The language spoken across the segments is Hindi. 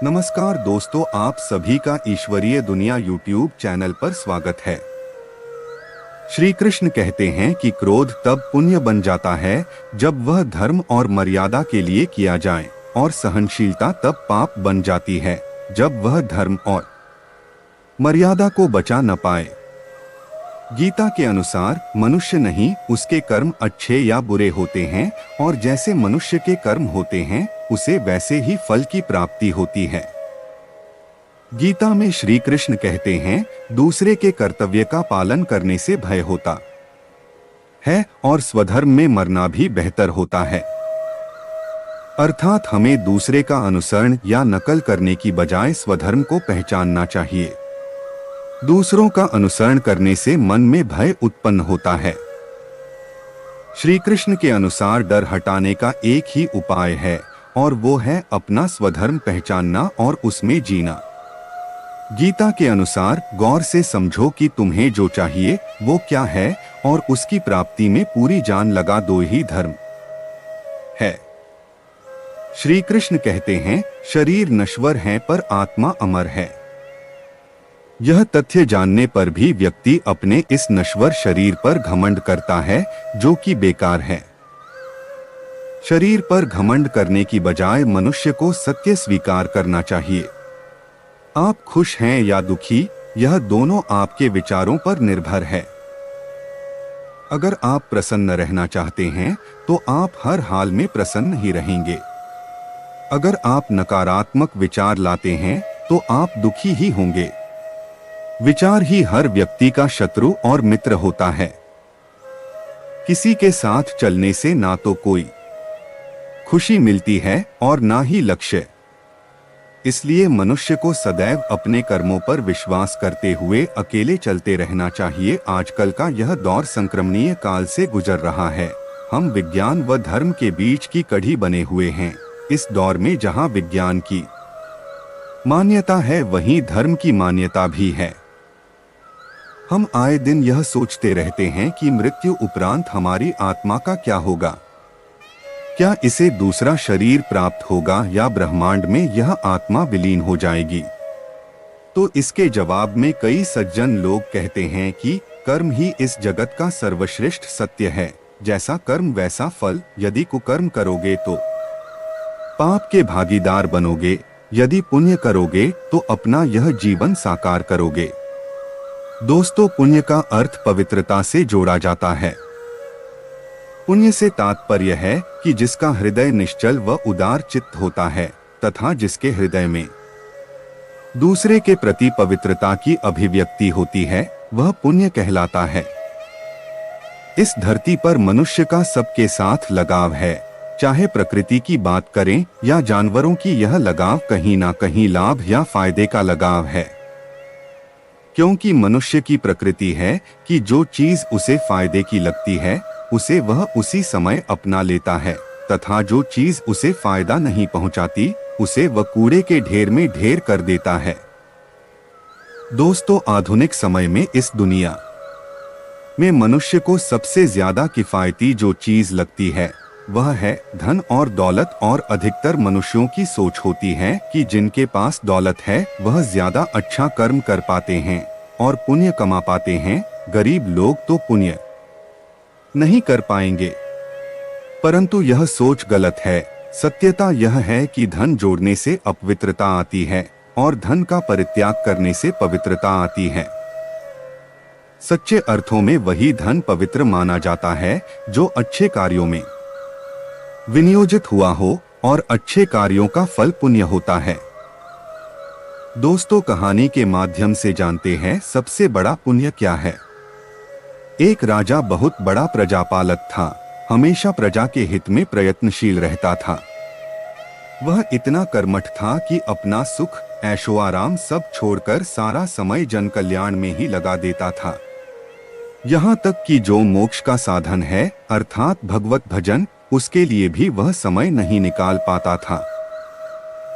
नमस्कार दोस्तों, आप सभी का ईश्वरीय दुनिया यूट्यूब चैनल पर स्वागत है। श्री कृष्ण कहते हैं कि क्रोध तब पुण्य बन जाता है जब वह धर्म और मर्यादा के लिए किया जाए, और सहनशीलता तब पाप बन जाती है जब वह धर्म और मर्यादा को बचा न पाए। गीता के अनुसार मनुष्य नहीं, उसके कर्म अच्छे या बुरे होते हैं, और जैसे मनुष्य के कर्म होते हैं उसे वैसे ही फल की प्राप्ति होती है। गीता में श्री कृष्ण कहते हैं, दूसरे के कर्तव्य का पालन करने से भय होता है और स्वधर्म में मरना भी बेहतर होता है। अर्थात हमें दूसरे का अनुसरण या नकल करने की बजाय स्वधर्म को पहचानना चाहिए। दूसरों का अनुसरण करने से मन में भय उत्पन्न होता है। श्री कृष्ण के अनुसार डर हटाने का एक ही उपाय है, और वो है अपना स्वधर्म पहचानना और उसमें जीना। गीता के अनुसार गौर से समझो कि तुम्हें जो चाहिए वो क्या है, और उसकी प्राप्ति में पूरी जान लगा दो, ही धर्म है। श्री कृष्ण कहते हैं, शरीर नश्वर है पर आत्मा अमर है। यह तथ्य जानने पर भी व्यक्ति अपने इस नश्वर शरीर पर घमंड करता है, जो कि बेकार है। शरीर पर घमंड करने की बजाय मनुष्य को सत्य स्वीकार करना चाहिए। आप खुश हैं या दुखी, यह दोनों आपके विचारों पर निर्भर है। अगर आप प्रसन्न रहना चाहते हैं तो आप हर हाल में प्रसन्न ही रहेंगे। अगर आप नकारात्मक विचार लाते हैं तो आप दुखी ही होंगे। विचार ही हर व्यक्ति का शत्रु और मित्र होता है। किसी के साथ चलने से ना तो कोई खुशी मिलती है और ना ही लक्ष्य। इसलिए मनुष्य को सदैव अपने कर्मों पर विश्वास करते हुए अकेले चलते रहना चाहिए। आजकल का यह दौर संक्रमणीय काल से गुजर रहा है। हम विज्ञान व धर्म के बीच की कड़ी बने हुए हैं। इस दौर में जहां विज्ञान की मान्यता है वहीं धर्म की मान्यता भी है। हम आए दिन यह सोचते रहते हैं कि मृत्यु उपरांत हमारी आत्मा का क्या होगा। क्या इसे दूसरा शरीर प्राप्त होगा या ब्रह्मांड में यह आत्मा विलीन हो जाएगी? तो इसके जवाब में कई सज्जन लोग कहते हैं कि कर्म ही इस जगत का सर्वश्रेष्ठ सत्य है। जैसा कर्म वैसा फल। यदि कुकर्म करोगे तो पाप के भागीदार बनोगे, यदि पुण्य करोगे तो अपना यह जीवन साकार करोगे। दोस्तों, पुण्य का अर्थ पवित्रता से जोड़ा जाता है। पुण्य से तात्पर्य है कि जिसका हृदय निश्चल व उदार चित्त होता है तथा जिसके हृदय में दूसरे के प्रति पवित्रता की अभिव्यक्ति होती है, वह पुण्य कहलाता है। इस धरती पर मनुष्य का सबके साथ लगाव है। चाहे प्रकृति की बात करें या जानवरों की, यह लगाव कहीं ना कहीं लाभ या फायदे का लगाव है। क्योंकि मनुष्य की प्रकृति है कि जो चीज उसे फायदे की लगती है उसे वह उसी समय अपना लेता है, तथा जो चीज उसे फायदा नहीं पहुंचाती उसे वह कूड़े के ढेर में ढेर कर देता है। दोस्तों, आधुनिक समय में इस दुनिया में मनुष्य को सबसे ज्यादा किफायती जो चीज लगती है वह है धन और दौलत। और अधिकतर मनुष्यों की सोच होती है कि जिनके पास दौलत है वह ज्यादा अच्छा कर्म कर पाते हैं और पुण्य कमा पाते हैं। गरीब लोग तो पुण्य नहीं कर पाएंगे। परंतु यह सोच गलत है। सत्यता यह है कि धन जोड़ने से अपवित्रता आती है और धन का परित्याग करने से पवित्रता आती है। सच्चे अर्थों में वही धन पवित्र माना जाता है जो अच्छे कार्यों में विनियोजित हुआ हो, और अच्छे कार्यों का फल पुण्य होता है। दोस्तों, कहानी के माध्यम से जानते हैं सबसे बड़ा पुण्य क्या है। एक राजा बहुत बड़ा प्रजापालक था। हमेशा प्रजा के हित में प्रयत्नशील रहता था। वह इतना कर्मठ था कि अपना सुख, ऐशो आराम सब छोड़कर सारा समय जन कल्याण में ही लगा देता था। यहाँ तक कि जो मोक्ष का साधन है अर्थात भगवत भजन, उसके लिए भी वह समय नहीं निकाल पाता था।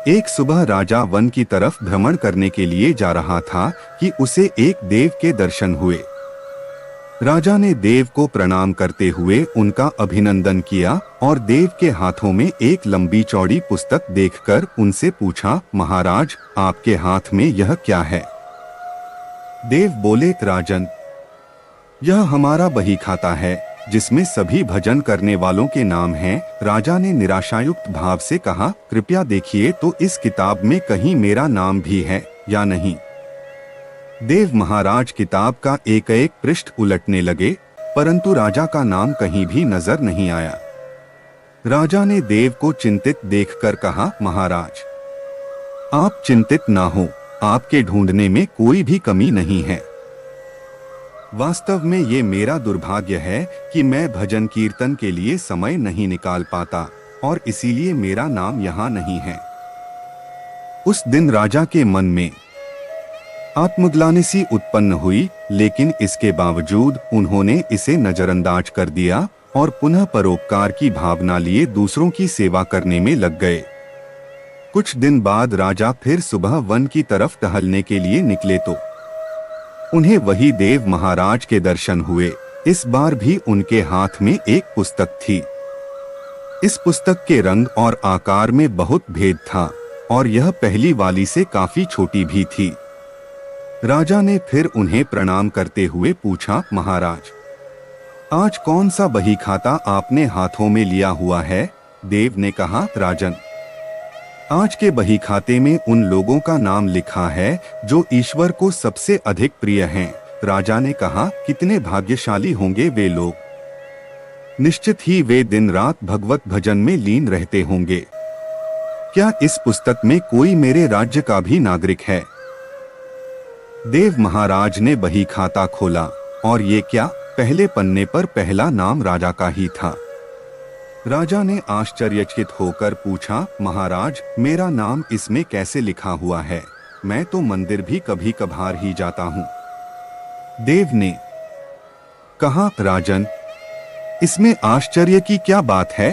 एक सुबह राजा वन की तरफ भ्रमण करने के लिए जा रहा था कि उसे एक देव के दर्शन हुए। राजा ने देव को प्रणाम करते हुए उनका अभिनंदन किया और देव के हाथों में एक लंबी चौड़ी पुस्तक देखकर उनसे पूछा, महाराज, आपके हाथ में यह क्या है? देव बोले, राजन, यह हमारा बही खाता है जिसमें सभी भजन करने वालों के नाम हैं। राजा ने निराशायुक्त भाव से कहा, कृपया देखिए तो इस किताब में कहीं मेरा नाम भी है या नहीं। देव महाराज किताब का एक एक पृष्ठ उलटने लगे, परंतु राजा का नाम कहीं भी नजर नहीं आया। राजा ने देव को चिंतित देखकर कहा, महाराज, आप चिंतित ना हो, आपके ढूंढने में कोई भी कमी नहीं है। वास्तव में ये मेरा दुर्भाग्य है कि मैं भजन कीर्तन के लिए समय नहीं निकाल पाता और इसीलिए मेरा नाम यहाँ नहीं है। उस दिन राजा के मन में आत्मग्लानि सी उत्पन्न हुई, लेकिन इसके बावजूद उन्होंने इसे नजरअंदाज कर दिया और पुनः परोपकार की भावना लिए दूसरों की सेवा करने में लग गए। कुछ दिन बाद राजा फिर सुबह वन की तरफ टहलने के लिए निकले तो उन्हें वही देव महाराज के दर्शन हुए। इस बार भी उनके हाथ में एक पुस्तक थी। इस पुस्तक के रंग और आकार में बहुत भेद था और यह पहली वाली से काफी छोटी भी थी। राजा ने फिर उन्हें प्रणाम करते हुए पूछा, महाराज, आज कौन सा बही खाता आपने हाथों में लिया हुआ है? देव ने कहा, राजन, आज के बही खाते में उन लोगों का नाम लिखा है जो ईश्वर को सबसे अधिक प्रिय हैं। राजा ने कहा, कितने भाग्यशाली होंगे वे लोग, निश्चित ही वे दिन रात भगवत भजन में लीन रहते होंगे। क्या इस पुस्तक में कोई मेरे राज्य का भी नागरिक है? देव महाराज ने बही खाता खोला और ये क्या, पहले पन्ने पर पहला नाम राजा का ही था। राजा ने आश्चर्यचकित होकर पूछा, महाराज, मेरा नाम इसमें कैसे लिखा हुआ है? मैं तो मंदिर भी कभी कभार ही जाता हूँ। देव ने कहा, राजन, इसमें आश्चर्य की क्या बात है?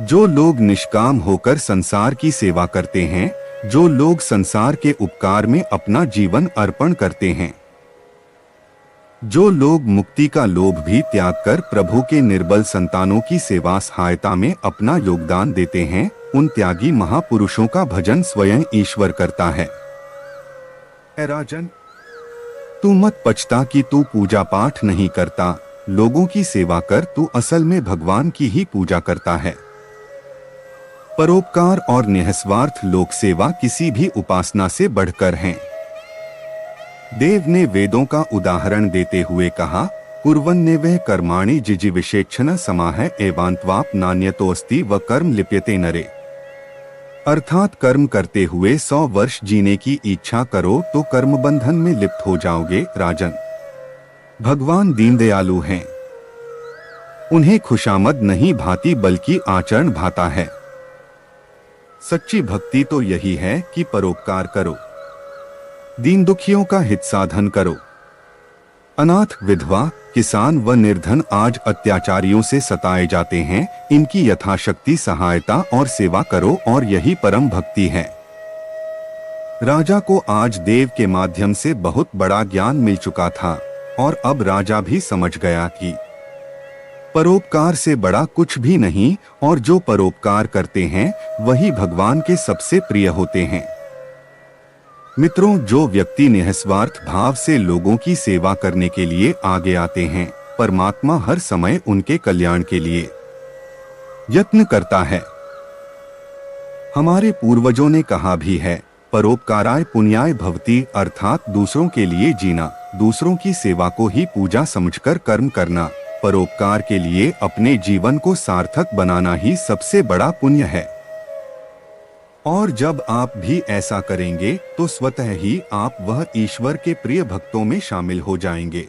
जो लोग निष्काम होकर संसार की सेवा करते हैं, जो लोग संसार के उपकार में अपना जीवन अर्पण करते हैं, जो लोग मुक्ति का लोभ भी त्याग कर प्रभु के निर्बल संतानों की सेवा सहायता में अपना योगदान देते हैं, उन त्यागी महापुरुषों का भजन स्वयं ईश्वर करता है। ऐ राजन, तू मत पछता कि तू पूजा पाठ नहीं करता, लोगों की सेवा कर, तू असल में भगवान की ही पूजा करता है। परोपकार और निःस्वार्थ लोक सेवा किसी भी उपासना से बढ़कर हैं। देव ने वेदों का उदाहरण देते हुए कहा, कुर्वन्नेवः कर्माणि जिजीविषेक्षण समाह एवान्त्वाप नान्यतोऽस्ति व कर्म लिप्यते नरे। अर्थात कर्म करते हुए 100 वर्ष जीने की इच्छा करो तो कर्म बंधन में लिप्त हो जाओगे। राजन, भगवान दीनदयालु हैं, उन्हें खुशामद नहीं भाती बल्कि आचरण भाता है। सच्ची भक्ति तो यही है कि परोपकार करो, दीन दुखियों का हित साधन करो। अनाथ, विधवा, किसान व निर्धन आज अत्याचारियों से सताए जाते हैं, इनकी यथाशक्ति सहायता और सेवा करो और यही परम भक्ति है। राजा को आज देव के माध्यम से बहुत बड़ा ज्ञान मिल चुका था और अब राजा भी समझ गया कि परोपकार से बड़ा कुछ भी नहीं और जो परोपकार करते हैं वही भगवान के सबसे प्रिय होते हैं। मित्रों, जो व्यक्ति निःस्वार्थ भाव से लोगों की सेवा करने के लिए आगे आते हैं, परमात्मा हर समय उनके कल्याण के लिए यत्न करता है। हमारे पूर्वजों ने कहा भी है, परोपकाराय पुण्याय भवति, अर्थात दूसरों के लिए जीना, दूसरों की सेवा को ही पूजा समझकर कर्म करना, परोपकार के लिए अपने जीवन को सार्थक बनाना ही सबसे बड़ा पुण्य है। और जब आप भी ऐसा करेंगे तो स्वतः ही आप वह ईश्वर के प्रिय भक्तों में शामिल हो जाएंगे।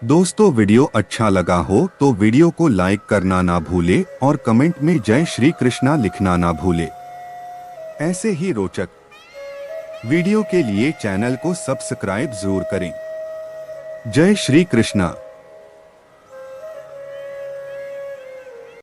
दोस्तों, वीडियो अच्छा लगा हो तो वीडियो को लाइक करना ना भूले और कमेंट में जय श्री कृष्णा लिखना ना भूले। ऐसे ही रोचक वीडियो के लिए चैनल को सब्सक्राइब जरूर करें। जय श्री कृष्णा।